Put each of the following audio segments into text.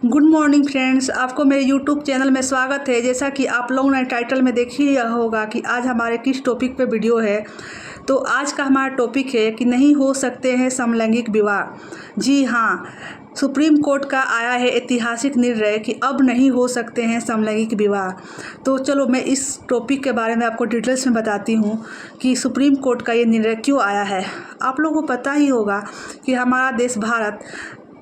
Good morning friends, आपको मेरे YouTube channel में स्वागत है। जैसा कि आप लोगों ने टाइटल में देख ही लिया होगा कि आज हमारे किस टॉपिक पे वीडियो है। तो आज का हमारा टॉपिक है कि नहीं हो सकते हैं समलैंगिक विवाह। जी हाँ, सुप्रीम कोर्ट का आया है ऐतिहासिक निर्णय कि अब नहीं हो सकते हैं समलैंगिक विवाह। तो चलो मैं इस टॉपिक के बारे में आपको डिटेल्स में बताती हूँ कि सुप्रीम कोर्ट का ये निर्णय क्यों आया है। आप लोगों को पता ही होगा कि हमारा देश भारत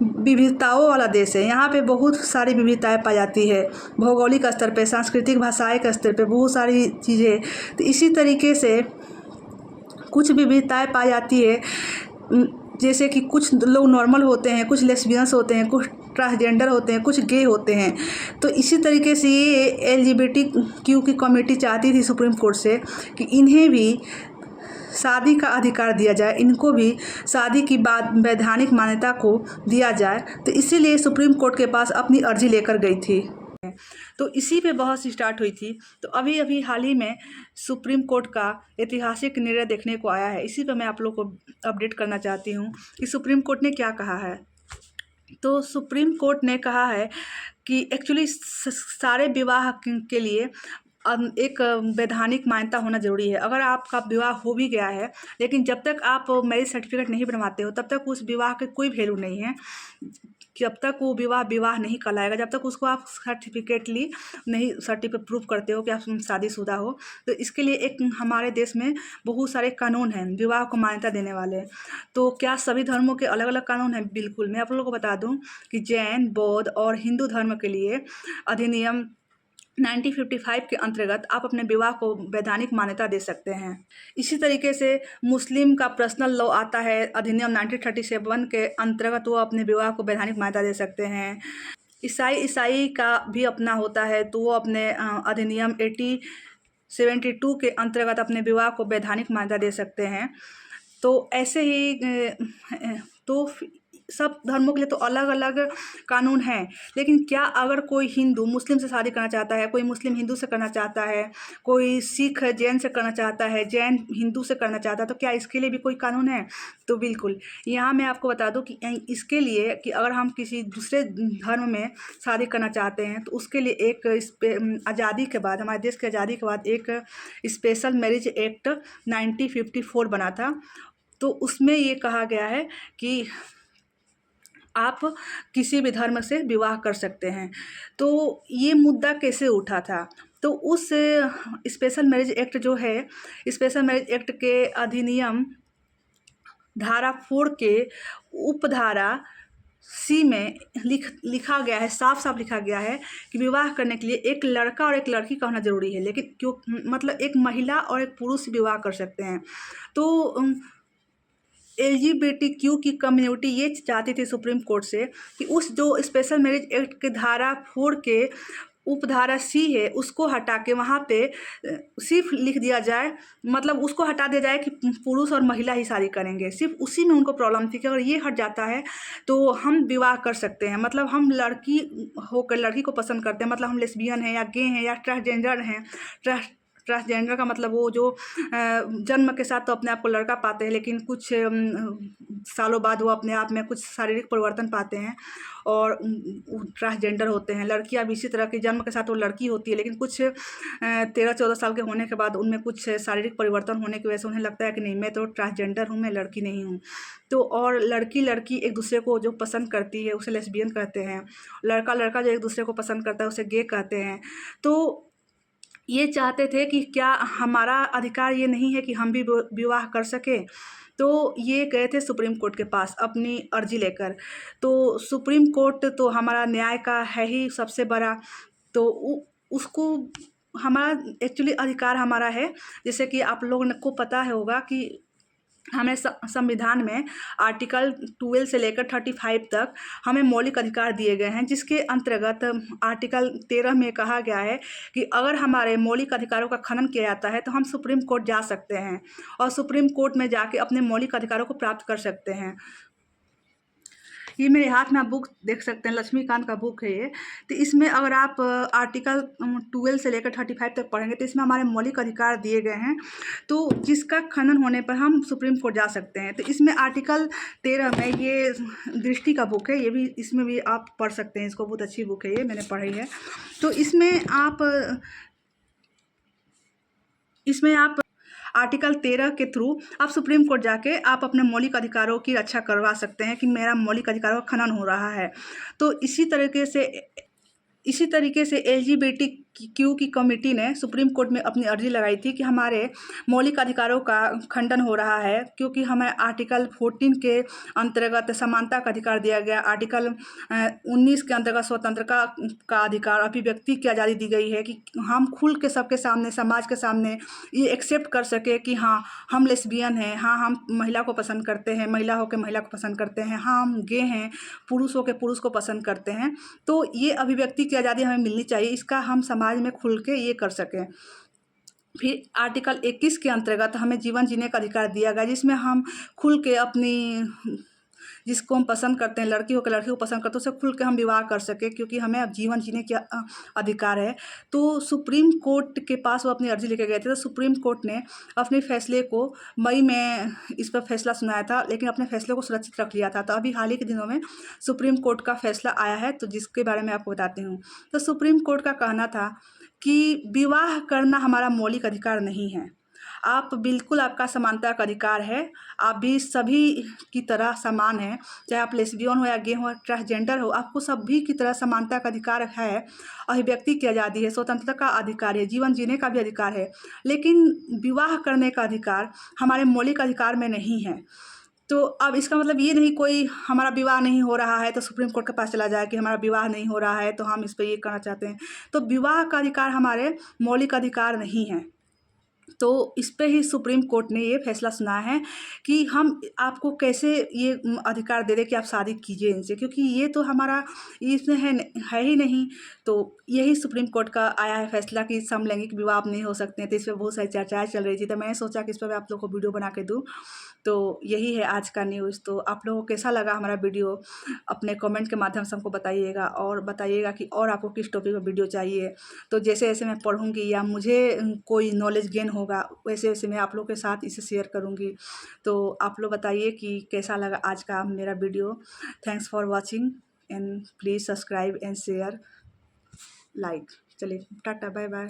विविधताओं वाला देश है। यहाँ पे बहुत सारी विविधताएं पाई जाती है, भौगोलिक स्तर पे, सांस्कृतिक भाषाई के स्तर पे बहुत सारी चीज़ें। तो इसी तरीके से कुछ विविधताएं पाई जाती है, जैसे कि कुछ लोग नॉर्मल होते हैं, कुछ लेस्बियंस होते हैं, कुछ ट्रांसजेंडर होते हैं, कुछ गे होते हैं। तो इसी तरीके से ये LGBTQ की कमेटी चाहती थी सुप्रीम कोर्ट से कि इन्हें भी शादी का अधिकार दिया जाए, इनको भी शादी की बात वैधानिक मान्यता को दिया जाए। तो इसीलिए सुप्रीम कोर्ट के पास अपनी अर्जी लेकर गई थी। तो इसी पे बहस स्टार्ट हुई थी। तो अभी अभी हाल ही में सुप्रीम कोर्ट का ऐतिहासिक निर्णय देखने को आया है। इसी पे मैं आप लोग को अपडेट करना चाहती हूँ कि सुप्रीम कोर्ट ने क्या कहा है। तो सुप्रीम कोर्ट ने कहा है कि एक्चुअली सारे विवाह के लिए एक वैधानिक मान्यता होना ज़रूरी है। अगर आपका विवाह हो भी गया है, लेकिन जब तक आप मैरिज सर्टिफिकेट नहीं बनवाते हो तब तक उस विवाह की कोई वैल्यू नहीं है। जब तक वो विवाह नहीं कहलाएगा, जब तक उसको आप सर्टिफिकेटली नहीं सर्टिफिकेट प्रूफ करते हो कि आप शादीशुदा हो। तो इसके लिए एक हमारे देश में बहुत सारे कानून हैं विवाह को मान्यता देने वाले। तो क्या सभी धर्मों के अलग अलग कानून हैं? बिल्कुल। मैं आप लोगों को बता दूं कि जैन, बौद्ध और हिंदू धर्म के लिए अधिनियम 1955 के अंतर्गत आप अपने विवाह को वैधानिक मान्यता दे सकते हैं। इसी तरीके से मुस्लिम का पर्सनल लॉ आता है, अधिनियम 1937 के अंतर्गत वो अपने विवाह को वैधानिक मान्यता दे सकते हैं। ईसाई का भी अपना होता है, तो वो अपने अधिनियम 1872 के अंतर्गत अपने विवाह को वैधानिक मान्यता दे सकते हैं। तो ऐसे ही तो सब धर्मों के लिए तो अलग अलग कानून हैं। लेकिन क्या अगर कोई हिंदू मुस्लिम से शादी करना चाहता है, कोई मुस्लिम हिंदू से करना चाहता है, कोई सिख जैन से करना चाहता है, जैन हिंदू से करना चाहता है, तो क्या इसके लिए भी कोई कानून है? तो बिल्कुल। यहाँ मैं आपको बता दूं कि इसके लिए कि अगर हम किसी दूसरे धर्म में शादी करना चाहते हैं तो उसके लिए एक आज़ादी के बाद, हमारे देश की आज़ादी के बाद एक स्पेशल मैरिज एक्ट 1954 बना था। तो उसमें ये कहा गया है कि आप किसी भी धर्म से विवाह कर सकते हैं। तो ये मुद्दा कैसे उठा था? तो उस स्पेशल मैरिज एक्ट जो है, स्पेशल मैरिज एक्ट के अधिनियम धारा 4 के उपधारा C में लिखा गया है, साफ साफ लिखा गया है कि विवाह करने के लिए एक लड़का और एक लड़की का होना ज़रूरी है। लेकिन क्यों, मतलब एक महिला और एक पुरुष विवाह कर सकते हैं। तो LGBTQ की कम्युनिटी ये चाहती थी सुप्रीम कोर्ट से कि उस जो स्पेशल मैरिज एक्ट के धारा 4 के उपधारा C है उसको हटा के वहाँ पे सिर्फ लिख दिया जाए, मतलब उसको हटा दिया जाए कि पुरुष और महिला ही शादी करेंगे। सिर्फ उसी में उनको प्रॉब्लम थी कि अगर ये हट जाता है तो हम विवाह कर सकते हैं। मतलब हम लड़की होकर लड़की को पसंद करते हैं, मतलब हम लेस्बियन हैं या गे हैं या ट्रांसजेंडर हैं। ट्रांसजेंडर का मतलब वो जो जन्म के साथ तो अपने आप को लड़का पाते हैं, लेकिन कुछ सालों बाद वो अपने आप में कुछ शारीरिक परिवर्तन पाते हैं और ट्रांसजेंडर होते हैं। लड़कियां भी इसी तरह की जन्म के साथ वो लड़की होती है, लेकिन कुछ 13-14 साल के होने के बाद उनमें कुछ शारीरिक परिवर्तन होने की वजह से उन्हें लगता है कि नहीं, मैं तो ट्रांसजेंडर हूँ, मैं लड़की नहीं हूँ। तो और लड़की एक दूसरे को जो पसंद करती है उसे लेस्बियन कहते हैं, लड़का जो एक दूसरे को पसंद करता है उसे गे कहते हैं। तो ये चाहते थे कि क्या हमारा अधिकार ये नहीं है कि हम भी विवाह कर सकें? तो ये गए थे सुप्रीम कोर्ट के पास अपनी अर्जी लेकर। तो सुप्रीम कोर्ट तो हमारा न्याय का है ही सबसे बड़ा। तो उसको हमारा एक्चुअली अधिकार हमारा है। जैसे कि आप लोगों को पता होगा कि हमें संविधान में आर्टिकल 12 से लेकर 35 तक हमें मौलिक अधिकार दिए गए हैं, जिसके अंतर्गत आर्टिकल 13 में कहा गया है कि अगर हमारे मौलिक अधिकारों का खनन किया जाता है तो हम सुप्रीम कोर्ट जा सकते हैं और सुप्रीम कोर्ट में जाके अपने मौलिक अधिकारों को प्राप्त कर सकते हैं। ये मेरे हाथ में आप बुक देख सकते हैं, लक्ष्मीकांत का बुक है ये। तो इसमें अगर आप आर्टिकल 12 से लेकर 35 तक पढ़ेंगे तो इसमें हमारे मौलिक अधिकार दिए गए हैं, तो जिसका खनन होने पर हम सुप्रीम कोर्ट जा सकते हैं। तो इसमें आर्टिकल 13 में ये दृष्टि का बुक है, ये भी इसमें भी आप पढ़ सकते हैं इसको, बहुत अच्छी बुक है ये, मैंने पढ़ी है। तो इसमें आप आर्टिकल 13 के थ्रू आप सुप्रीम कोर्ट जाके आप अपने मौलिक अधिकारों की रक्षा करवा सकते हैं कि मेरा मौलिक अधिकारों का खनन हो रहा है। तो इसी तरीके से LGBTQ की कमेटी ने सुप्रीम कोर्ट में अपनी अर्जी लगाई थी कि हमारे मौलिक अधिकारों का खंडन हो रहा है, क्योंकि हमें आर्टिकल 14 के अंतर्गत समानता का अधिकार दिया गया, आर्टिकल 19 के अंतर्गत स्वतंत्रता का अधिकार, अभिव्यक्ति की आज़ादी दी गई है कि हम खुल के सबके सामने, समाज के सामने ये एक्सेप्ट कर सके कि हाँ हम लेस्बियन हैं, हाँ हम महिला को पसंद करते हैं, महिला होकर महिला को पसंद करते हैं, हाँ हम गे हैं, पुरुष होकर पुरुष को पसंद करते हैं। तो ये अभिव्यक्ति की आज़ादी हमें मिलनी चाहिए, इसका हम समाज में खुल के ये कर सकें। फिर आर्टिकल 21 के अंतर्गत हमें जीवन जीने का अधिकार दिया गया, जिसमें हम खुल के अपनी जिसको हम पसंद करते हैं, लड़की हो के लड़की को पसंद करते हैं, उससे खुल के हम विवाह कर सकें, क्योंकि हमें अब जीवन जीने की अधिकार है। तो सुप्रीम कोर्ट के पास वो अपनी अर्जी लेके गए थे, तो सुप्रीम कोर्ट ने अपने फैसले को मई में इस पर फैसला सुनाया था, लेकिन अपने फैसले को सुरक्षित रख लिया था। तो अभी हाल ही के दिनों में सुप्रीम कोर्ट का फैसला आया है, तो जिसके बारे में आपको बताती हूँ। तो सुप्रीम कोर्ट का कहना था कि विवाह करना हमारा मौलिक अधिकार नहीं है। आप बिल्कुल, आपका समानता का अधिकार है, आप भी सभी की तरह समान हैं, चाहे आप लेस्बियन हो या गे हो, ट्रांसजेंडर हो, आपको सभी की तरह समानता का अधिकार है, अभिव्यक्ति की आज़ादी है, स्वतंत्रता का अधिकार है, जीवन जीने का भी अधिकार है, लेकिन विवाह करने का अधिकार हमारे मौलिक अधिकार में नहीं है। तो अब इसका मतलब ये नहीं कोई हमारा विवाह नहीं हो रहा है तो सुप्रीम कोर्ट के पास चला जाए कि हमारा विवाह नहीं हो रहा है तो हम इस पर ये करना चाहते हैं। तो विवाह का अधिकार हमारे मौलिक अधिकार नहीं है। तो इस पे ही सुप्रीम कोर्ट ने ये फैसला सुनाया है कि हम आपको कैसे ये अधिकार दे दें कि आप शादी कीजिए इनसे, क्योंकि ये तो हमारा इसमें है ही नहीं। तो यही सुप्रीम कोर्ट का आया है फैसला कि समलैंगिक विवाह आप नहीं हो सकते हैं। तो इस पर बहुत सारी चर्चाएं चल रही थी, तो मैंने सोचा कि इस पर मैं आप लोग को वीडियो बना के दूँ। तो यही है आज का न्यूज़। तो आप लोगों को कैसा लगा हमारा वीडियो, अपने कमेंट के माध्यम से हमको बताइएगा, और बताइएगा कि और आपको किस टॉपिक पर वीडियो चाहिए। तो जैसे जैसे मैं पढ़ूँगी या मुझे कोई नॉलेज गेन होगा, वैसे वैसे मैं आप लोग के साथ इसे शेयर करूँगी। तो आप लोग बताइए कि कैसा लगा आज का मेरा video. Thanks for watching and please subscribe and share, like. चलिए टाटा, बाय बाय।